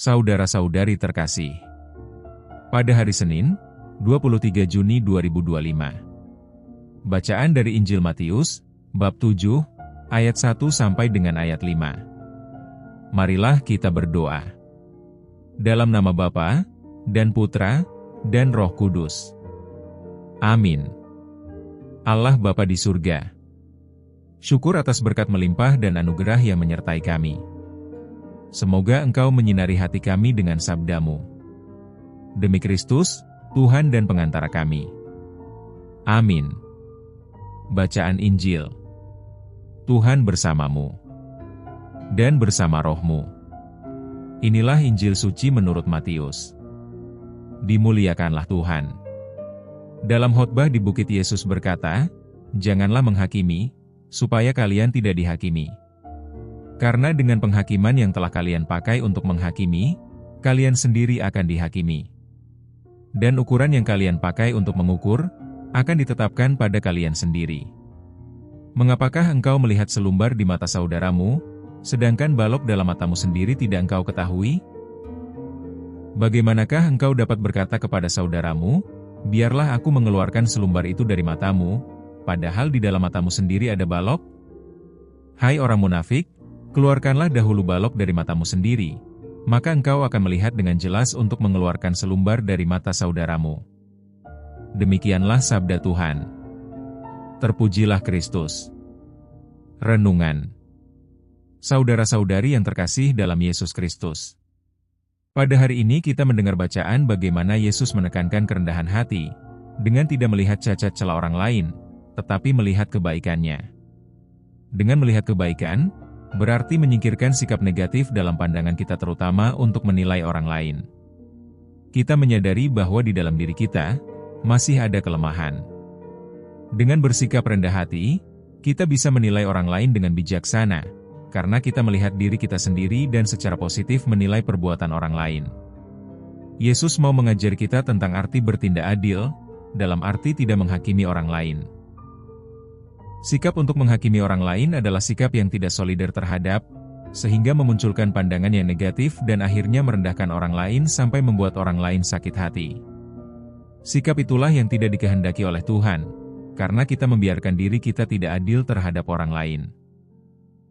Saudara-saudari terkasih, pada hari Senin, 23 Juni 2025, bacaan dari Injil Matius, bab 7, ayat 1 sampai dengan ayat 5. Marilah kita berdoa. Dalam nama Bapa, dan Putra, dan Roh Kudus. Amin. Allah Bapa di surga, syukur atas berkat melimpah dan anugerah yang menyertai kami. Semoga Engkau menyinari hati kami dengan sabda-Mu. Demi Kristus, Tuhan dan pengantara kami. Amin. Bacaan Injil. Tuhan bersamamu dan bersama rohmu. Inilah Injil suci menurut Matius. Dimuliakanlah Tuhan. Dalam khotbah di bukit Yesus berkata, "Janganlah menghakimi, supaya kalian tidak dihakimi. Karena dengan penghakiman yang telah kalian pakai untuk menghakimi, kalian sendiri akan dihakimi. Dan ukuran yang kalian pakai untuk mengukur, akan ditetapkan pada kalian sendiri. Mengapakah engkau melihat selumbar di mata saudaramu, sedangkan balok dalam matamu sendiri tidak engkau ketahui? Bagaimanakah engkau dapat berkata kepada saudaramu, 'Biarlah aku mengeluarkan selumbar itu dari matamu,' padahal di dalam matamu sendiri ada balok? Hai orang munafik, keluarkanlah dahulu balok dari matamu sendiri, maka engkau akan melihat dengan jelas untuk mengeluarkan selumbar dari mata saudaramu." Demikianlah sabda Tuhan. Terpujilah Kristus. Renungan. Saudara-saudari yang terkasih dalam Yesus Kristus, pada hari ini kita mendengar bacaan bagaimana Yesus menekankan kerendahan hati, dengan tidak melihat cacat celah orang lain, tetapi melihat kebaikannya. Dengan melihat kebaikan, berarti menyingkirkan sikap negatif dalam pandangan kita terutama untuk menilai orang lain. Kita menyadari bahwa di dalam diri kita, masih ada kelemahan. Dengan bersikap rendah hati, kita bisa menilai orang lain dengan bijaksana, karena kita melihat diri kita sendiri dan secara positif menilai perbuatan orang lain. Yesus mau mengajar kita tentang arti bertindak adil, dalam arti tidak menghakimi orang lain. Sikap untuk menghakimi orang lain adalah sikap yang tidak solider terhadap, sehingga memunculkan pandangan yang negatif dan akhirnya merendahkan orang lain sampai membuat orang lain sakit hati. Sikap itulah yang tidak dikehendaki oleh Tuhan, karena kita membiarkan diri kita tidak adil terhadap orang lain.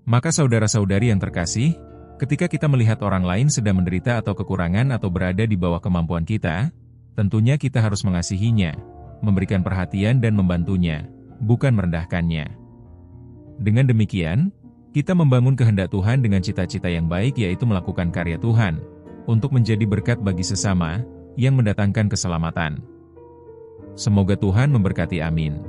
Maka saudara-saudari yang terkasih, ketika kita melihat orang lain sedang menderita atau kekurangan atau berada di bawah kemampuan kita, tentunya kita harus mengasihinya, memberikan perhatian dan membantunya, bukan merendahkannya. Dengan demikian, kita membangun kehendak Tuhan dengan cita-cita yang baik, yaitu melakukan karya Tuhan, untuk menjadi berkat bagi sesama, yang mendatangkan keselamatan. Semoga Tuhan memberkati. Amin.